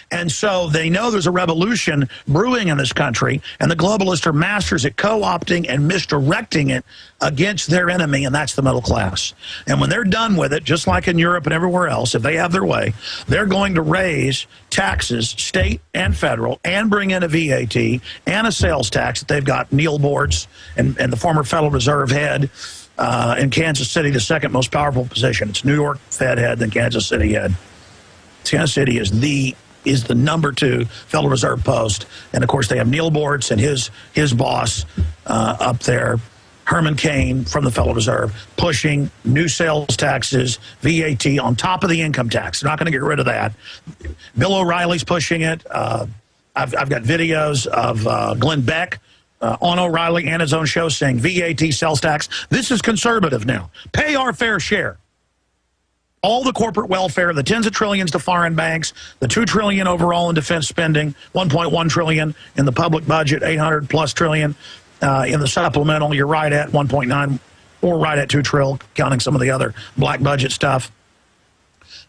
And so they know there's a revolution brewing in this country, and the globalists are masters at co-opting and misdirecting it against their enemy, and that's the middle class. And when they're done with it, just like in Europe and everywhere else, if they have their way, they're going to raise taxes, state and federal, and bring in a VAT and a sales tax that they've got Neil Boortz and the former Federal Reserve head in Kansas City, the second most powerful position. It's New York Fed head, then Kansas City head. Kansas City is the #2 Federal Reserve post. And, of course, they have Neil Boortz and his boss up there, Herman Cain from the Federal Reserve, pushing new sales taxes, VAT, on top of the income tax. They're not going to get rid of that. Bill O'Reilly's pushing it. I've got videos of Glenn Beck on O'Reilly and his own show saying VAT, sales tax. This is conservative now. Pay our fair share. All the corporate welfare, the tens of trillions to foreign banks, the $2 trillion overall in defense spending, $1.1 trillion in the public budget, $800+ trillion in the supplemental. You're right at 1.9 or right at $2 trillion, counting some of the other black budget stuff.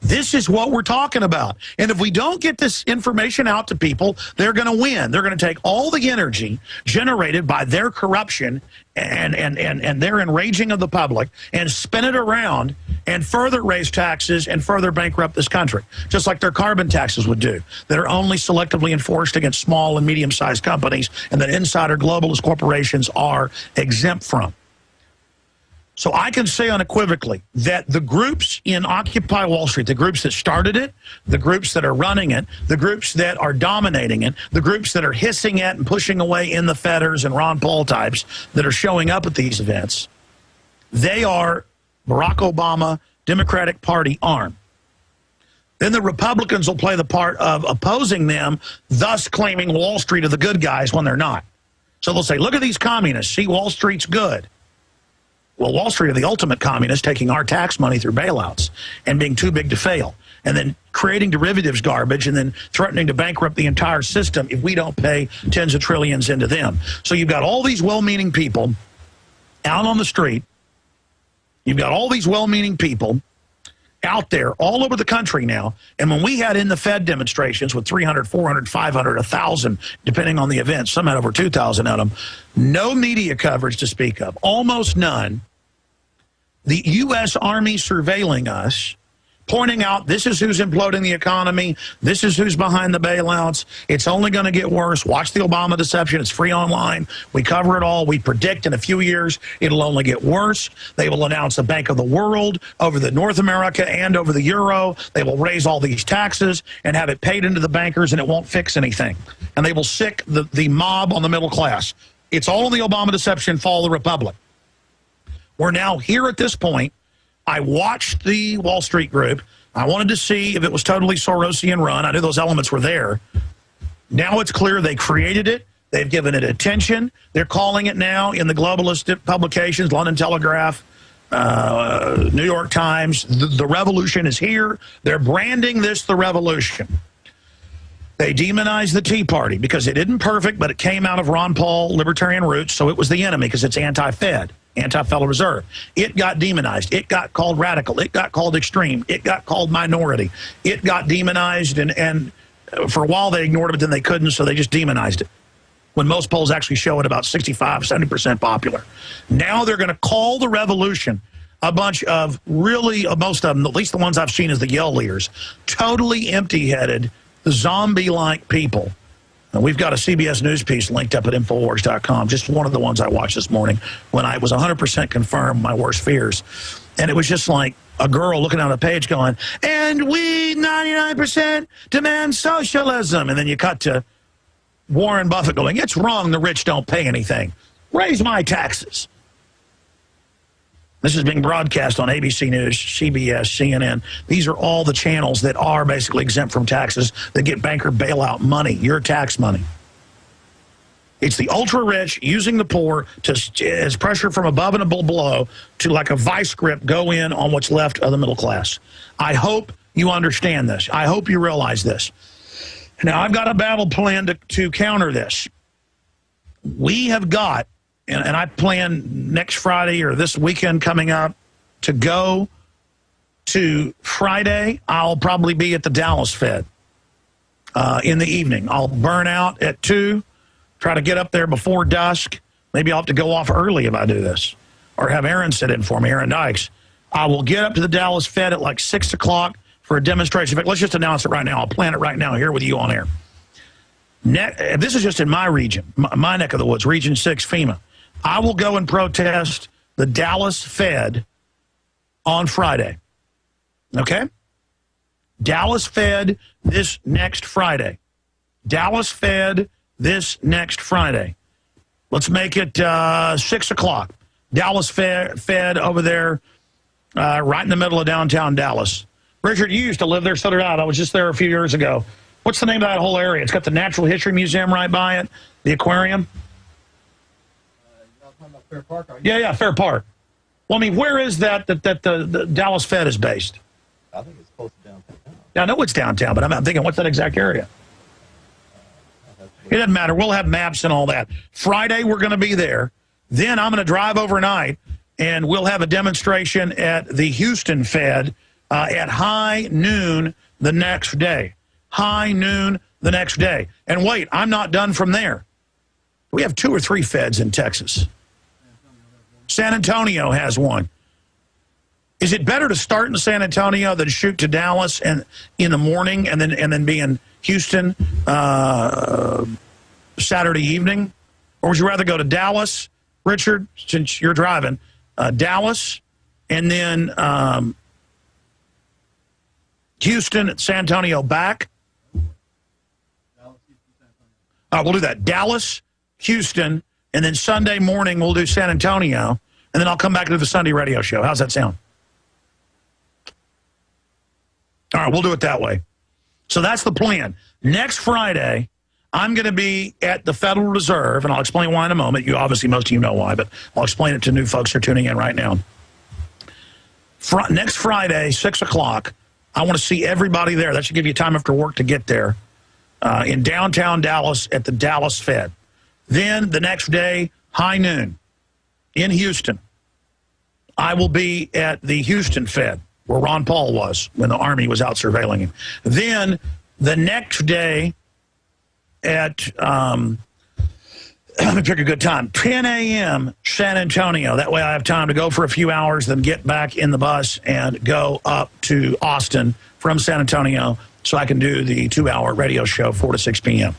This is what we're talking about. And if we don't get this information out to people, they're going to win. They're going to take all the energy generated by their corruption and their enraging of the public and spin it around and further raise taxes and further bankrupt this country, just like their carbon taxes would do, that are only selectively enforced against small and medium-sized companies and that insider globalist corporations are exempt from. So I can say unequivocally that the groups in Occupy Wall Street, the groups that started it, the groups that are running it, the groups that are dominating it, the groups that are hissing at and pushing away in the Fedders and Ron Paul types that are showing up at these events, they are Barack Obama, Democratic Party arm. Then the Republicans will play the part of opposing them, thus claiming Wall Street are the good guys when they're not. So they'll say, look at these communists. See, Wall Street's good. Well, Wall Street are the ultimate communists, taking our tax money through bailouts and being too big to fail, and then creating derivatives garbage and then threatening to bankrupt the entire system if we don't pay tens of trillions into them. So you've got all these well-meaning people out on the street. You've got all these well-meaning people out there all over the country now. And when we had in the Fed demonstrations with 300, 400, 500, 1,000, depending on the event, some had over 2,000 of them, no media coverage to speak of, almost none. The U.S. Army surveilling us, pointing out this is who's imploding the economy, this is who's behind the bailouts, it's only going to get worse, watch the Obama deception, it's free online, we cover it all, we predict in a few years it'll only get worse. They will announce a Bank of the World over the North America and over the Euro, they will raise all these taxes and have it paid into the bankers and it won't fix anything. And they will sick the mob on the middle class. It's all in the Obama deception, fall of the Republic. We're now here at this point. I watched the Wall Street group. I wanted to see if it was totally Sorosian run. I knew those elements were there. Now it's clear they created it. They've given it attention. They're calling it now in the globalist publications, London Telegraph, New York Times. The revolution is here. They're branding this the revolution. They demonized the Tea Party because it isn't perfect, but it came out of Ron Paul libertarian roots, so it was the enemy because it's anti-Fed. Anti-Federal Reserve. It got demonized. It got called radical. It got called extreme. It got called minority. It got demonized, and for a while they ignored it, but then they couldn't, so they just demonized it. When most polls actually show it about 65, 70% popular. Now they're going to call the revolution a bunch of really, most of them, at least the ones I've seen as the Yale leaders, totally empty-headed, zombie-like people. We've got a CBS News piece linked up at Infowars.com, just one of the ones I watched this morning when I was 100% confirmed my worst fears. And it was just like a girl looking on a page going, and we 99% demand socialism. And then you cut to Warren Buffett going, it's wrong, the rich don't pay anything. Raise my taxes. This is being broadcast on ABC News, CBS, CNN. These are all the channels that are basically exempt from taxes that get banker bailout money, your tax money. It's the ultra-rich using the poor as pressure from above and below to, like a vice grip, go in on what's left of the middle class. I hope you understand this. I hope you realize this. Now, I've got a battle plan to counter this. We have got, and I plan next Friday or this weekend coming up to go to Friday. I'll probably be at the Dallas Fed. in the evening. I'll burn out at 2, try to get up there before dusk. Maybe I'll have to go off early if I do this, or have Aaron sit in for me, Aaron Dykes. I will get up to the Dallas Fed at like 6 o'clock for a demonstration. In fact, let's just announce it right now. I'll plan it right now here with you on air. This is just in my region, my neck of the woods, Region 6, FEMA. I will go and protest the Dallas Fed on Friday. Okay? Dallas Fed this next Friday. Dallas Fed this next Friday. Let's make it 6 o'clock. Dallas Fed over there, right in the middle of downtown Dallas. Richard, you used to live there, so did I. I was just there a few years ago. What's the name of that whole area? It's got the Natural History Museum right by it, the aquarium. You're talking about Fair Park, are you? Yeah, Fair Park. Well, I mean, where is that the Dallas Fed is based? I think it's close to downtown. Yeah, I know it's downtown, but I'm thinking, what's that exact area? It doesn't matter. We'll have maps and all that. Friday, we're going to be there. Then I'm going to drive overnight, and we'll have a demonstration at the Houston Fed at high noon the next day. High noon the next day. And wait, I'm not done from there. We have 2 or 3 Feds in Texas. San Antonio has one. Is it better to start in San Antonio than shoot to Dallas and in the morning and then be in Houston Saturday evening? Or would you rather go to Dallas, Richard, since you're driving, Dallas, and then Houston, San Antonio back? We'll do that. Dallas, Houston, and then Sunday morning we'll do San Antonio, and then I'll come back to the Sunday radio show. How's that sound? All right, we'll do it that way. So that's the plan. Next Friday, I'm going to be at the Federal Reserve, and I'll explain why in a moment. You obviously, most of you know why, but I'll explain it to new folks who are tuning in right now. Next Friday, 6 o'clock, I want to see everybody there. That should give you time after work to get there in downtown Dallas at the Dallas Fed. Then the next day, high noon, in Houston, I will be at the Houston Fed, where Ron Paul was when the Army was out surveilling him. Then the next day at, let me pick a good time, 10 a.m. San Antonio. That way I have time to go for a few hours, then get back in the bus and go up to Austin from San Antonio so I can do the 2-hour radio show, 4 to 6 p.m.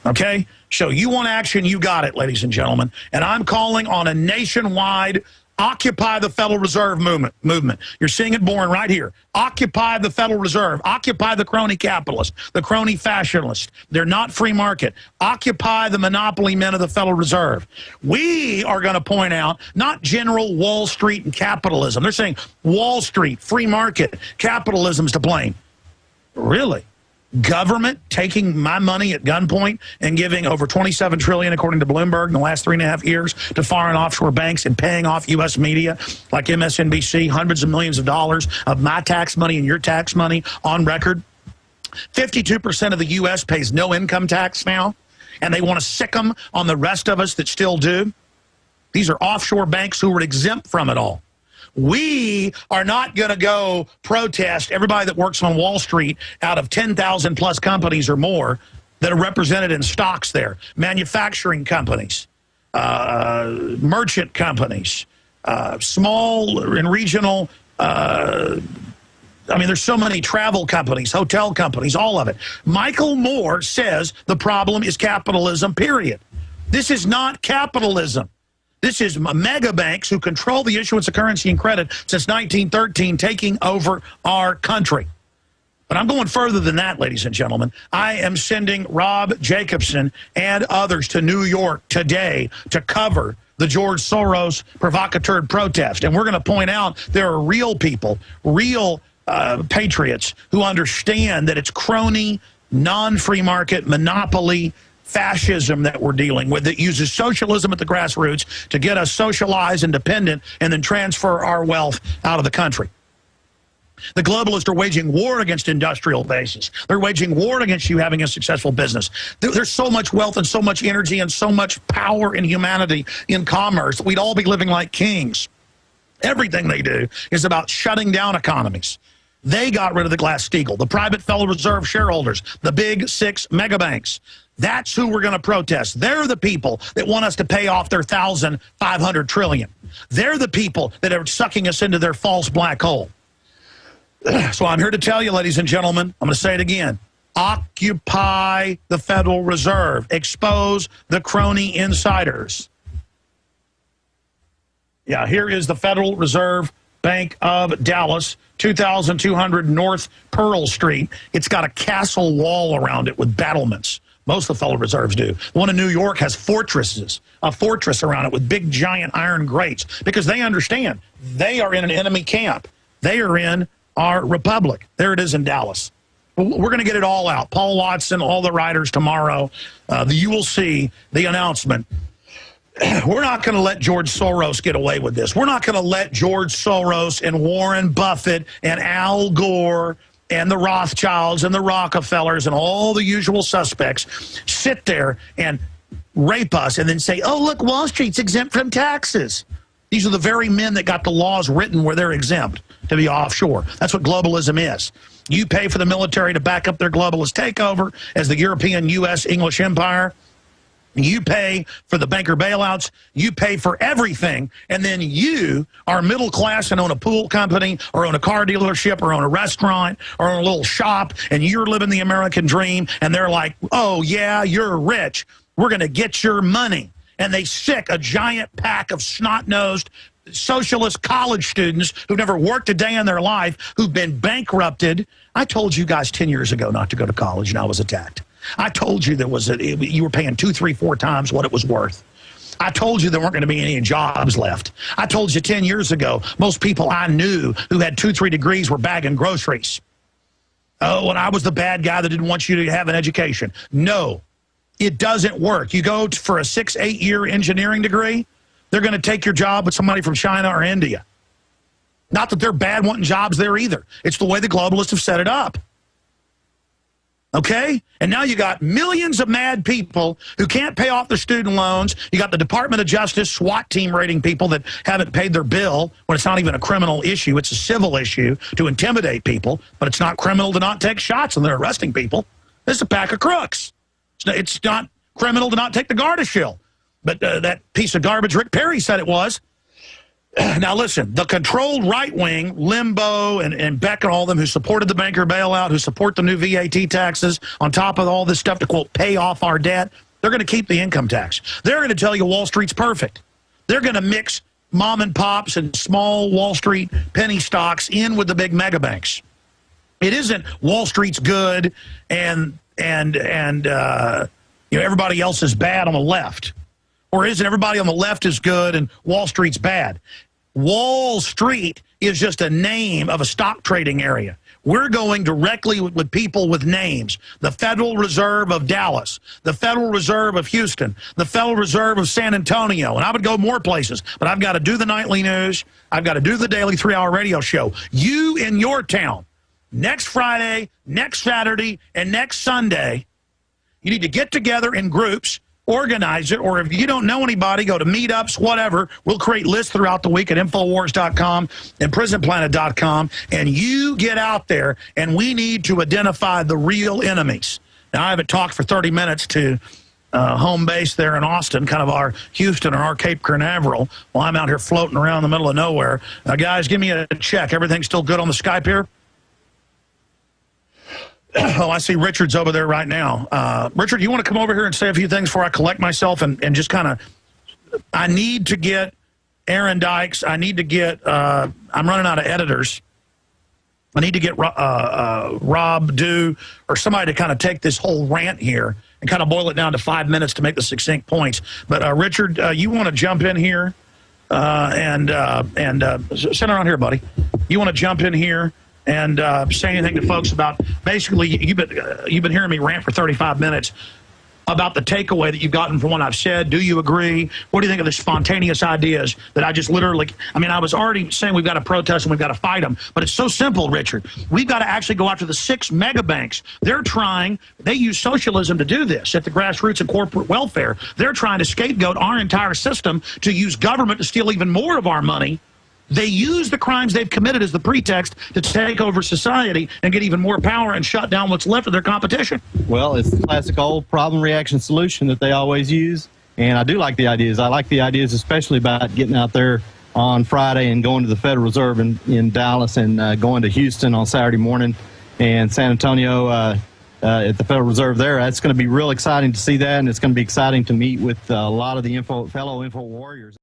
Okay? So you want action, you got it, ladies and gentlemen. And I'm calling on a nationwide Occupy the Federal Reserve movement. You're seeing it born right here. Occupy the Federal Reserve. Occupy the crony capitalist, the crony fascist. They're not free market. Occupy the monopoly men of the Federal Reserve. We are going to point out not general Wall Street and capitalism. They're saying Wall Street, free market, capitalism's to blame. Really? Government taking my money at gunpoint and giving over $27 trillion, according to Bloomberg, in the last 3.5 years to foreign offshore banks and paying off U.S. media like MSNBC, hundreds of millions of dollars of my tax money and your tax money on record. 52% of the U.S. pays no income tax now, and they want to sick them on the rest of us that still do. These are offshore banks who were exempt from it all. We are not going to go protest everybody that works on Wall Street out of 10,000 plus companies or more that are represented in stocks there. Manufacturing companies, merchant companies, small and regional, I mean, there's so many travel companies, hotel companies, all of it. Michael Moore says the problem is capitalism, period. This is not capitalism. This is mega banks who control the issuance of currency and credit since 1913, taking over our country. But I'm going further than that, ladies and gentlemen. I am sending Rob Jacobson and others to New York today to cover the George Soros provocateur protest. And we're going to point out there are real people, real patriots who understand that it's crony, non-free market, monopoly, fascism that we're dealing with that uses socialism at the grassroots to get us socialized and dependent and then transfer our wealth out of the country. The globalists are waging war against industrial bases. They're waging war against you having a successful business. There's so much wealth and so much energy and so much power in humanity in commerce. We'd all be living like kings. Everything they do is about shutting down economies. They got rid of the Glass-Steagall, the private Federal Reserve shareholders, the big 6 mega banks. That's who we're going to protest. They're the people that want us to pay off their $1,500 trillion. They're the people that are sucking us into their false black hole. So I'm here to tell you, ladies and gentlemen, I'm going to say it again. Occupy the Federal Reserve. Expose the crony insiders. Yeah, here is the Federal Reserve Bank of Dallas, 2200 North Pearl Street. It's got a castle wall around it with battlements. Most of the Federal Reserves do. The one in New York has fortresses, a fortress around it with big, giant iron grates, because they understand they are in an enemy camp. They are in our republic. There it is in Dallas. We're going to get it all out. Paul Watson, all the writers tomorrow. You will see the announcement. We're not going to let George Soros get away with this. We're not going to let George Soros and Warren Buffett and Al Gore and the Rothschilds and the Rockefellers and all the usual suspects sit there and rape us and then say, oh, look, Wall Street's exempt from taxes. These are the very men that got the laws written where they're exempt to be offshore. That's what globalism is. You pay for the military to back up their globalist takeover as the European, U.S., English empire. You pay for the banker bailouts. You pay for everything. And then you are middle class and own a pool company or own a car dealership or own a restaurant or own a little shop, and you're living the American dream. And they're like, oh, yeah, you're rich. We're going to get your money. And they sick a giant pack of snot-nosed socialist college students who've never worked a day in their life, who've been bankrupted. I told you guys 10 years ago not to go to college, and I was attacked. I told you you were paying 2, 3, 4 times what it was worth. I told you there weren't going to be any jobs left. I told you 10 years ago, most people I knew who had 2, 3 degrees were bagging groceries. Oh, and I was the bad guy that didn't want you to have an education. No, it doesn't work. You go for a 6, 8-year engineering degree, they're going to take your job with somebody from China or India. Not that they're bad wanting jobs there either. It's the way the globalists have set it up. Okay? And now you got millions of mad people who can't pay off their student loans. You got the Department of Justice SWAT team raiding people that haven't paid their bill when it's not even a criminal issue. It's a civil issue to intimidate people, but it's not criminal to not take shots and they're arresting people. This is a pack of crooks. It's not criminal to not take the Garda shield. But that piece of garbage Rick Perry said it was. Now, listen, the controlled right wing, Limbaugh and Beck and all of them who supported the banker bailout, who support the new VAT taxes, on top of all this stuff to, quote, pay off our debt, they're going to keep the income tax. They're going to tell you Wall Street's perfect. They're going to mix mom and pops and small Wall Street penny stocks in with the big mega banks. It isn't Wall Street's good and everybody else is bad on the left. Or isn't everybody on the left is good and Wall Street's bad? Wall Street is just a name of a stock trading area. We're going directly with people with names. The Federal Reserve of Dallas, the Federal Reserve of Houston, the Federal Reserve of San Antonio. And I would go more places, but I've got to do the nightly news. I've got to do the daily 3-hour radio show. You in your town, next Friday, next Saturday, and next Sunday, you need to get together in groups, organize it, or if you don't know anybody, go to meetups, whatever. We'll create lists throughout the week at Infowars.com and PrisonPlanet.com, and you get out there, and we need to identify the real enemies. Now, I haven't talked for 30 minutes to home base there in Austin, kind of our Houston or our Cape Canaveral, while I'm out here floating around in the middle of nowhere. Guys, give me a check. Everything's still good on the Skype here? Oh, I see Richard's over there right now. Richard, you want to come over here and say a few things before I collect myself and just kind of, I need to get Aaron Dykes. I need to get, I'm running out of editors. I need to get Rob Dew or somebody to kind of take this whole rant here and kind of boil it down to 5 minutes to make the succinct points. But Richard, you want to jump in here and sit around here, buddy. You want to jump in here and say anything to folks about, basically, you've been hearing me rant for 35 minutes about the takeaway that you've gotten from what I've said. Do you agree? What do you think of the spontaneous ideas that I just literally, I mean, I was already saying we've got to protest and we've got to fight them, but it's so simple, Richard. We've got to actually go after the 6 mega banks. They use socialism to do this at the grassroots and corporate welfare. They're trying to scapegoat our entire system to use government to steal even more of our money They use the crimes they've committed as the pretext to take over society and get even more power and shut down what's left of their competition. Well, it's the classic old problem, reaction, solution that they always use. And I do like the ideas. I like the ideas, especially about getting out there on Friday and going to the Federal Reserve in Dallas and going to Houston on Saturday morning and San Antonio at the Federal Reserve there. That's going to be real exciting to see that, and it's going to be exciting to meet with a lot of the fellow Info warriors.